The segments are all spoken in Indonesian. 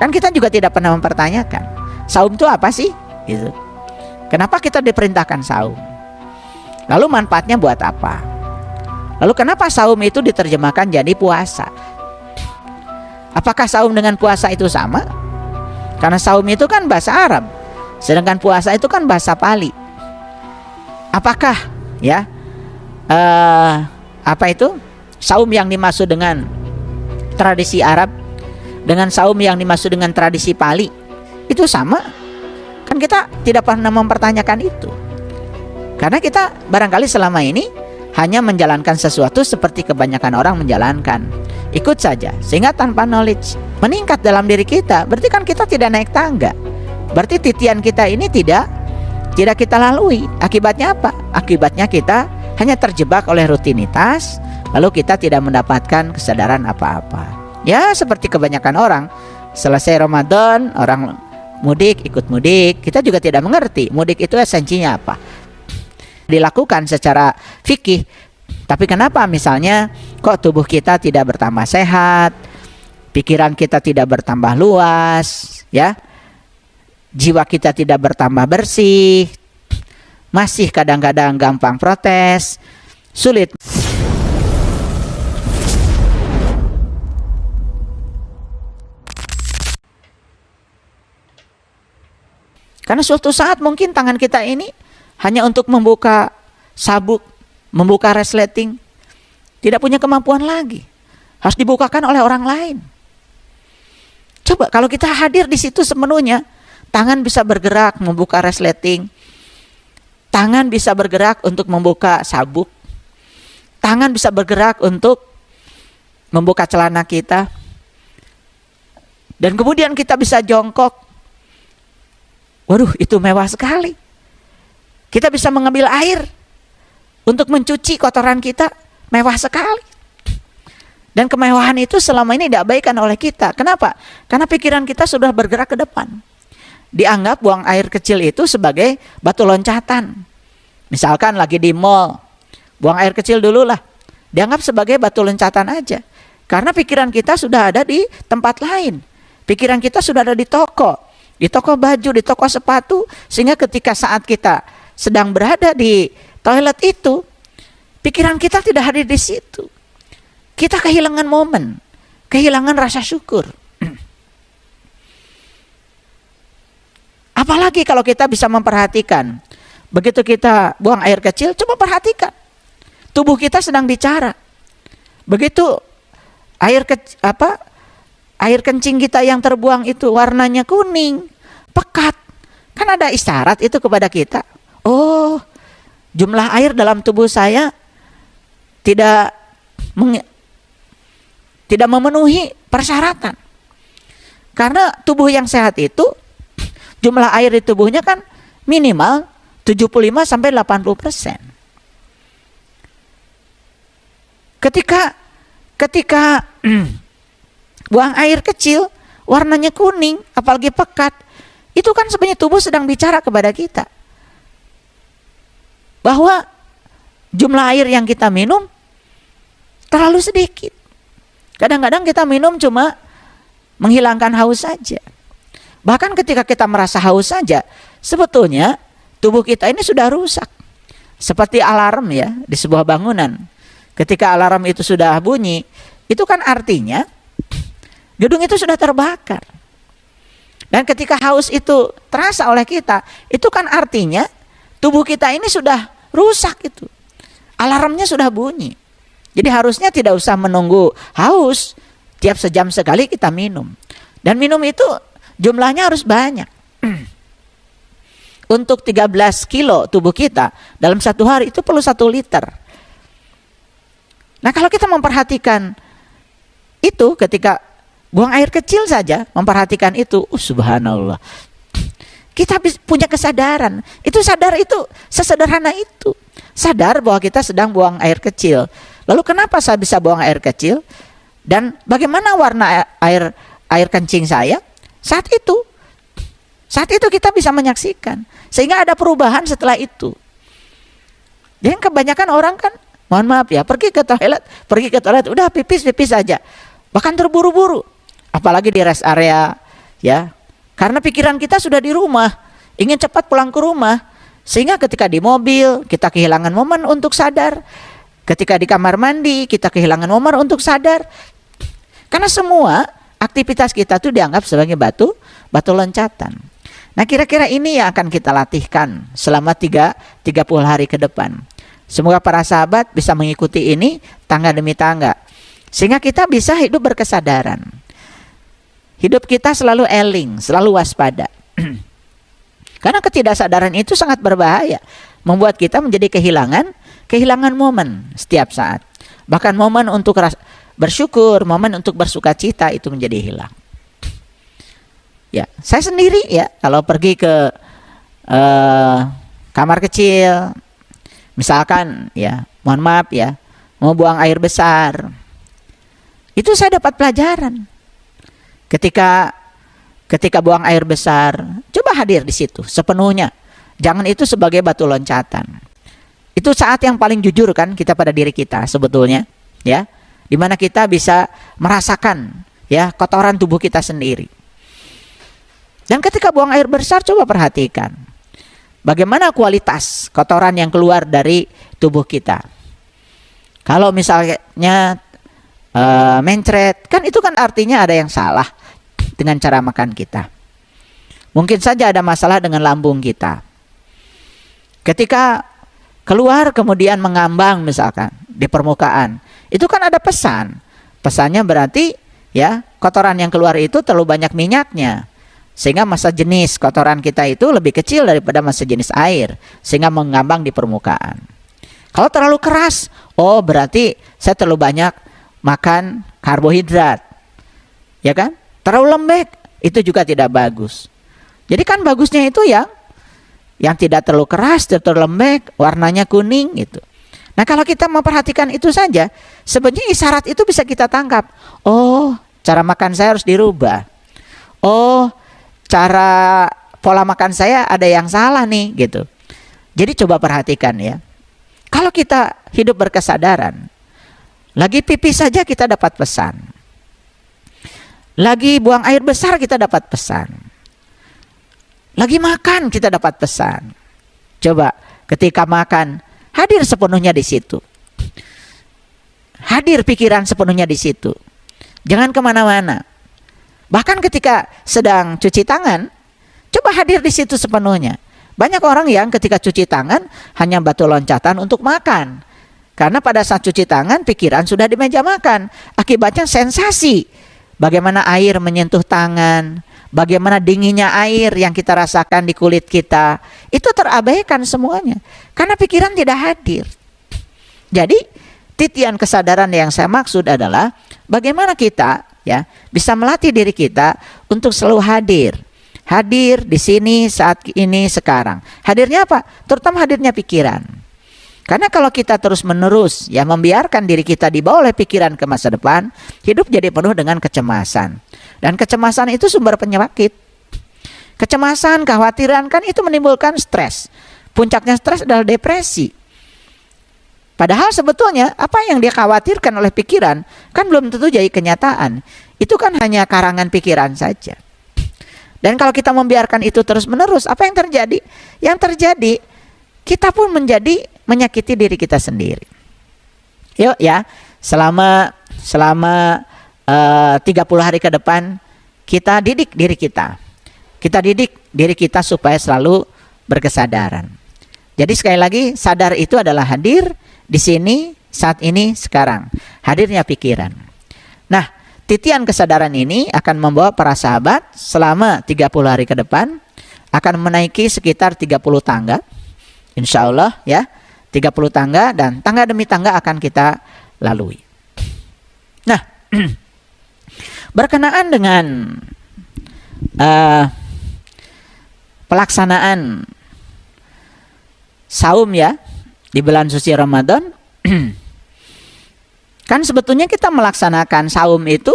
Kan kita juga tidak pernah mempertanyakan saum itu apa sih? Gitu. Kenapa kita diperintahkan saum? Lalu manfaatnya buat apa? Lalu kenapa saum itu diterjemahkan jadi puasa? Apakah saum dengan puasa itu sama? Karena saum itu kan bahasa Arab, sedangkan puasa itu kan bahasa Pali. Apakah ya apa itu saum yang dimaksud dengan tradisi Arab dengan saum yang dimaksud dengan tradisi Pali itu sama? Kan kita tidak pernah mempertanyakan itu, karena kita barangkali selama ini hanya menjalankan sesuatu seperti kebanyakan orang menjalankan, ikut saja, sehingga tanpa knowledge meningkat dalam diri kita. Berarti kan kita tidak naik tangga, berarti titian kita ini tidak kita lalui. Akibatnya apa? Akibatnya kita hanya terjebak oleh rutinitas, lalu kita tidak mendapatkan kesadaran apa-apa. Ya seperti kebanyakan orang, selesai Ramadan orang mudik, ikut mudik. Kita juga tidak mengerti mudik itu esensinya apa, dilakukan secara fikih. Tapi kenapa misalnya kok tubuh kita tidak bertambah sehat, pikiran kita tidak bertambah luas, ya, jiwa kita tidak bertambah bersih, masih kadang-kadang gampang protes, sulit. Karena suatu saat mungkin tangan kita ini hanya untuk membuka sabuk, membuka resleting, tidak punya kemampuan lagi, harus dibukakan oleh orang lain. Coba kalau kita hadir di situ sepenuhnya, tangan bisa bergerak membuka resleting, tangan bisa bergerak untuk membuka sabuk, tangan bisa bergerak untuk membuka celana kita, dan kemudian kita bisa jongkok. Waduh, itu mewah sekali. Kita bisa mengambil air untuk mencuci kotoran kita, mewah sekali. Dan kemewahan itu selama ini diabaikan oleh kita. Kenapa? Karena pikiran kita sudah bergerak ke depan. Dianggap buang air kecil itu sebagai batu loncatan. Misalkan lagi di mall, buang air kecil dulu lah, dianggap sebagai batu loncatan aja. Karena pikiran kita sudah ada di tempat lain. Pikiran kita sudah ada di toko baju, di toko sepatu, sehingga ketika saat kita sedang berada di toilet itu, pikiran kita tidak hadir di situ. Kita kehilangan momen, kehilangan rasa syukur. Apalagi kalau kita bisa memperhatikan, begitu kita buang air kecil, coba perhatikan, tubuh kita sedang bicara. Begitu air kencing kita yang terbuang itu warnanya kuning, pekat, kan ada isyarat itu kepada kita. Oh, jumlah air dalam tubuh saya tidak memenuhi persyaratan. Karena tubuh yang sehat itu jumlah air di tubuhnya kan minimal 75-80%. Ketika buang air kecil warnanya kuning, apalagi pekat, itu kan sebenarnya tubuh sedang bicara kepada kita bahwa jumlah air yang kita minum terlalu sedikit. Kadang-kadang kita minum cuma menghilangkan haus saja. Bahkan ketika kita merasa haus saja, sebetulnya tubuh kita ini sudah rusak. Seperti alarm ya di sebuah bangunan. Ketika alarm itu sudah bunyi, itu kan artinya gedung itu sudah terbakar. Dan ketika haus itu terasa oleh kita, itu kan artinya tubuh kita ini sudah rusak itu. Alarmnya sudah bunyi. Jadi harusnya tidak usah menunggu haus, tiap sejam sekali kita minum. Dan minum itu jumlahnya harus banyak. Untuk 13 kilo tubuh kita dalam satu hari itu perlu 1 liter. Nah kalau kita memperhatikan itu ketika buang air kecil saja, memperhatikan itu, subhanallah. Kita punya kesadaran. Itu sadar itu, sesederhana itu. Sadar bahwa kita sedang buang air kecil. Lalu kenapa saya bisa buang air kecil? Dan bagaimana warna air kencing saya? Saat itu kita bisa menyaksikan. Sehingga ada perubahan setelah itu. Dan kebanyakan orang kan, mohon maaf ya, pergi ke toilet, udah pipis saja. Bahkan terburu-buru. Apalagi di rest area, Ya. Karena pikiran kita sudah di rumah, ingin cepat pulang ke rumah. Sehingga ketika di mobil kita kehilangan momen untuk sadar. Ketika di kamar mandi kita kehilangan momen untuk sadar. Karena semua aktivitas kita itu dianggap sebagai batu loncatan. Nah, kira-kira ini yang akan kita latihkan selama 30 hari ke depan. Semoga para sahabat bisa mengikuti ini tangga demi tangga. Sehingga kita bisa hidup berkesadaran. Hidup kita selalu eling, selalu waspada. Karena ketidaksadaran itu sangat berbahaya. Membuat kita menjadi kehilangan momen setiap saat. Bahkan momen untuk bersyukur, momen untuk bersuka cita itu menjadi hilang. Ya, saya sendiri ya kalau pergi ke kamar kecil, misalkan ya, mohon maaf ya, mau buang air besar, itu saya dapat pelajaran. Ketika buang air besar, coba hadir di situ sepenuhnya. Jangan itu sebagai batu loncatan. Itu saat yang paling jujur kan kita pada diri kita sebetulnya, ya. Di mana kita bisa merasakan ya kotoran tubuh kita sendiri. Dan ketika buang air besar, coba perhatikan bagaimana kualitas kotoran yang keluar dari tubuh kita. Kalau misalnya mencret, kan itu kan artinya ada yang salah dengan cara makan kita. Mungkin saja ada masalah dengan lambung kita. Ketika keluar kemudian mengambang misalkan di permukaan, itu kan ada pesan. Pesannya berarti ya kotoran yang keluar itu terlalu banyak minyaknya. Sehingga massa jenis kotoran kita itu lebih kecil daripada massa jenis air. Sehingga mengambang di permukaan. Kalau terlalu keras, oh berarti saya terlalu banyak makan karbohidrat. Ya kan? Terlalu lembek, itu juga tidak bagus. Jadi kan bagusnya itu yang tidak terlalu keras, terlalu lembek, warnanya kuning gitu. Nah, kalau kita memperhatikan itu saja, sebenarnya isyarat itu bisa kita tangkap. Oh, cara makan saya harus dirubah. Oh, cara pola makan saya ada yang salah nih gitu. Jadi coba perhatikan ya. Kalau kita hidup berkesadaran, lagi pipis saja kita dapat pesan. Lagi buang air besar kita dapat pesan. Lagi makan kita dapat pesan. Coba ketika makan, hadir sepenuhnya di situ. Hadir pikiran sepenuhnya di situ. Jangan kemana-mana. Bahkan ketika sedang cuci tangan, coba hadir di situ sepenuhnya. Banyak orang yang ketika cuci tangan hanya batu loncatan untuk makan. Karena pada saat cuci tangan pikiran sudah di meja makan. Akibatnya sensasi. Bagaimana air menyentuh tangan, bagaimana dinginnya air yang kita rasakan di kulit kita, itu terabaikan semuanya. Karena pikiran tidak hadir. Jadi titian kesadaran yang saya maksud adalah bagaimana kita ya bisa melatih diri kita untuk selalu hadir. Hadir di sini saat ini sekarang. Hadirnya apa? Terutama hadirnya pikiran. Karena kalau kita terus-menerus ya membiarkan diri kita dibawa oleh pikiran ke masa depan, hidup jadi penuh dengan kecemasan. Dan kecemasan itu sumber penyakit. Kecemasan, kekhawatiran kan itu menimbulkan stres. Puncaknya stres adalah depresi. Padahal sebetulnya apa yang dia khawatirkan oleh pikiran kan belum tentu jadi kenyataan. Itu kan hanya karangan pikiran saja. Dan kalau kita membiarkan itu terus-menerus, apa yang terjadi? Yang terjadi kita pun menjadi menyakiti diri kita sendiri. Yuk ya, selama 30 hari ke depan kita didik diri kita. Kita didik diri kita supaya selalu berkesadaran. Jadi sekali lagi, sadar itu adalah hadir di sini, saat ini, sekarang. Hadirnya pikiran. Nah, titian kesadaran ini akan membawa para sahabat selama 30 hari ke depan akan menaiki sekitar 30 tangga. Insya Allah ya, 30 tangga dan tangga demi tangga akan kita lalui. Nah, berkenaan dengan pelaksanaan saum ya di bulan suci Ramadan, kan sebetulnya kita melaksanakan saum itu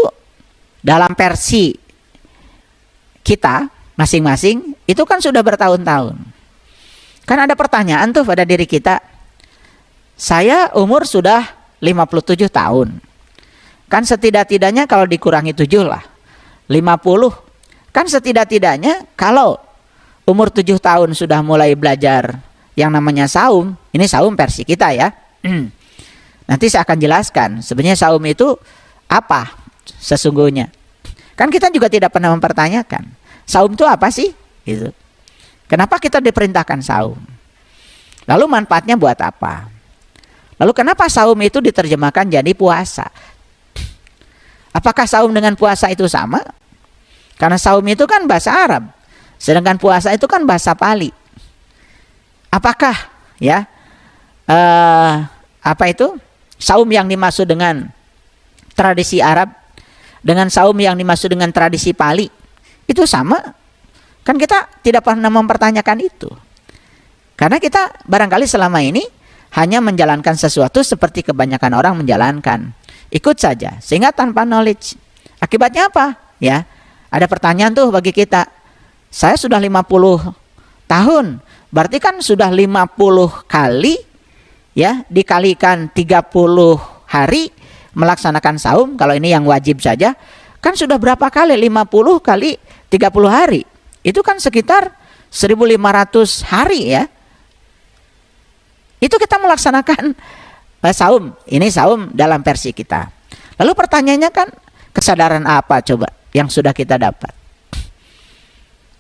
dalam versi kita masing-masing itu kan sudah bertahun-tahun. Kan ada pertanyaan tuh pada diri kita. Saya umur sudah 57 tahun. Kan setidak-tidaknya kalau dikurangi 7 lah. 50 Kan setidak-tidaknya kalau umur 7 tahun sudah mulai belajar yang namanya saum, ini saum versi kita ya. Nanti saya akan jelaskan sebenarnya saum itu apa sesungguhnya. Kan kita juga tidak pernah mempertanyakan saum itu apa sih? Gitu. Kenapa kita diperintahkan saum? Lalu manfaatnya buat apa? Lalu kenapa saum itu diterjemahkan jadi puasa? Apakah saum dengan puasa itu sama? Karena saum itu kan bahasa Arab, sedangkan puasa itu kan bahasa Pali. Apakah ya apa itu saum yang dimaksud dengan tradisi Arab dengan saum yang dimaksud dengan tradisi Pali itu sama? Kan kita tidak pernah mempertanyakan itu. Karena kita barangkali selama ini hanya menjalankan sesuatu seperti kebanyakan orang menjalankan. Ikut saja, sehingga tanpa knowledge. Akibatnya apa? Ya, ada pertanyaan tuh bagi kita. Saya sudah 50 tahun, berarti kan sudah 50 kali ya dikalikan 30 hari melaksanakan saum. Kalau ini yang wajib saja, kan sudah berapa kali? 50 kali 30 hari. Itu kan sekitar 1.500 hari ya. Itu kita melaksanakan saum. Ini saum dalam versi kita. Lalu pertanyaannya kan, kesadaran apa coba yang sudah kita dapat?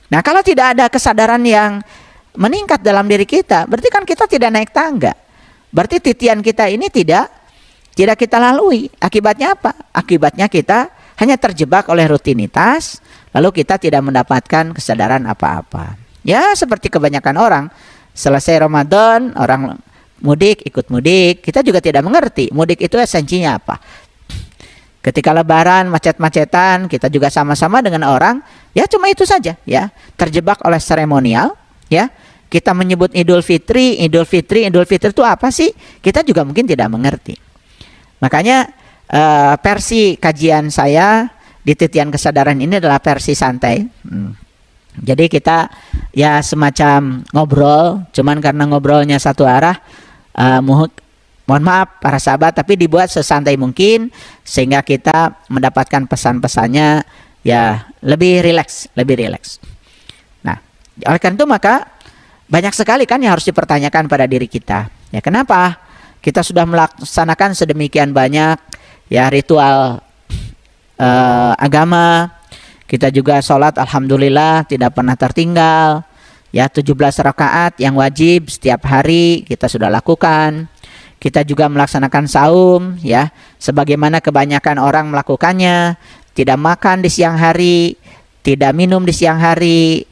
Nah, kalau tidak ada kesadaran yang meningkat dalam diri kita, berarti kan kita tidak naik tangga. Berarti titian kita ini tidak kita lalui. Akibatnya apa? Akibatnya kita hanya terjebak oleh rutinitas, lalu kita tidak mendapatkan kesadaran apa-apa. Ya, seperti kebanyakan orang, selesai Ramadan, orang mudik, ikut mudik. Kita juga tidak mengerti mudik itu esensinya apa. Ketika lebaran, macet-macetan, kita juga sama-sama dengan orang, ya cuma itu saja ya. Terjebak oleh seremonial, ya. Kita menyebut Idul Fitri itu apa sih? Kita juga mungkin tidak mengerti. Makanya versi kajian saya di titian kesadaran ini adalah versi santai. Jadi kita ya semacam ngobrol, cuman karena ngobrolnya satu arah, mohon maaf para sahabat, tapi dibuat sesantai mungkin sehingga kita mendapatkan pesan-pesannya ya lebih rileks. Nah, oleh karena itu maka banyak sekali kan yang harus dipertanyakan pada diri kita. Ya, kenapa kita sudah melaksanakan sedemikian banyak ya ritual agama. Kita juga sholat alhamdulillah tidak pernah tertinggal. Ya, 17 rakaat yang wajib setiap hari kita sudah lakukan. Kita juga melaksanakan saum ya, sebagaimana kebanyakan orang melakukannya, tidak makan di siang hari, tidak minum di siang hari,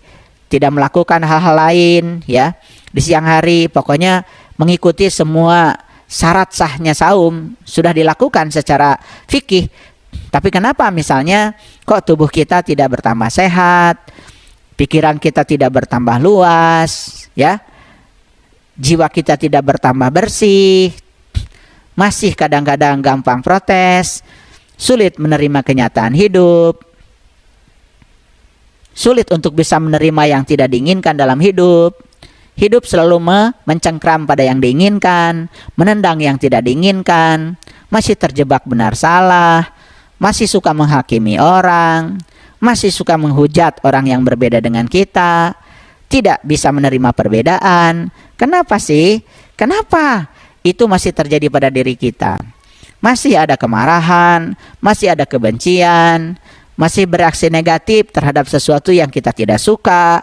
tidak melakukan hal-hal lain ya di siang hari, pokoknya mengikuti semua syarat sahnya saum sudah dilakukan secara fikih. Tapi kenapa misalnya kok tubuh kita tidak bertambah sehat, pikiran kita tidak bertambah luas, ya, jiwa kita tidak bertambah bersih, masih kadang-kadang gampang protes, sulit menerima kenyataan hidup, sulit untuk bisa menerima yang tidak diinginkan dalam hidup. Hidup selalu mencengkram pada yang diinginkan, menendang yang tidak diinginkan, masih terjebak benar salah, masih suka menghakimi orang, masih suka menghujat orang yang berbeda dengan kita, tidak bisa menerima perbedaan. Kenapa sih? Kenapa itu masih terjadi pada diri kita? Masih ada kemarahan, masih ada kebencian, masih bereaksi negatif terhadap sesuatu yang kita tidak suka.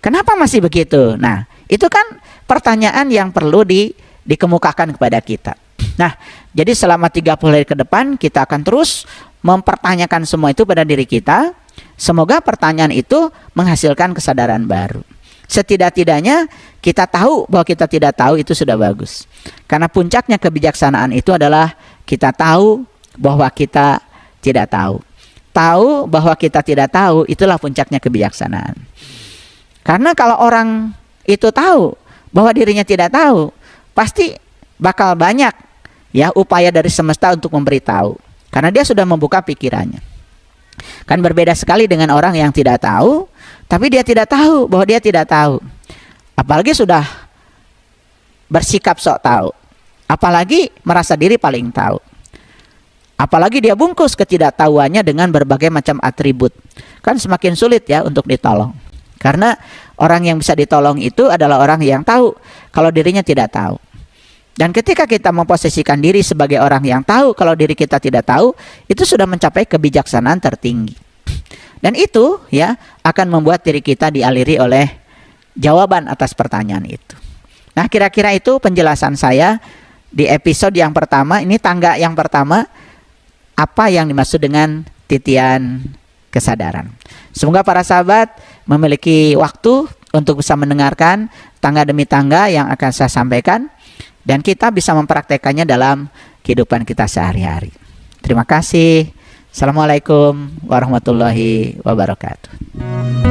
Kenapa masih begitu? Nah, itu kan pertanyaan yang perlu dikemukakan kepada kita. Nah, jadi selama 30 hari ke depan kita akan terus mempertanyakan semua itu pada diri kita. Semoga pertanyaan itu menghasilkan kesadaran baru. Setidak-tidaknya kita tahu bahwa kita tidak tahu itu sudah bagus. Karena puncaknya kebijaksanaan itu adalah kita tahu bahwa kita tidak tahu. Tahu bahwa kita tidak tahu, itulah puncaknya kebijaksanaan. Karena kalau orang itu tahu bahwa dirinya tidak tahu, pasti bakal banyak ya upaya dari semesta untuk memberitahu. Karena dia sudah membuka pikirannya. Kan berbeda sekali dengan orang yang tidak tahu, tapi dia tidak tahu bahwa dia tidak tahu. Apalagi sudah bersikap sok tahu. Apalagi merasa diri paling tahu. Apalagi dia bungkus ketidaktahuannya dengan berbagai macam atribut. Kan semakin sulit ya untuk ditolong. Karena orang yang bisa ditolong itu adalah orang yang tahu kalau dirinya tidak tahu. Dan ketika kita memposisikan diri sebagai orang yang tahu kalau diri kita tidak tahu, itu sudah mencapai kebijaksanaan tertinggi. Dan itu ya akan membuat diri kita dialiri oleh jawaban atas pertanyaan itu. Nah, kira-kira itu penjelasan saya di episode yang pertama. Ini tangga yang pertama, apa yang dimaksud dengan titian kesadaran. Semoga para sahabat memiliki waktu untuk bisa mendengarkan tangga demi tangga yang akan saya sampaikan, dan kita bisa mempraktekannya dalam kehidupan kita sehari-hari. Terima kasih. Assalamualaikum warahmatullahi wabarakatuh.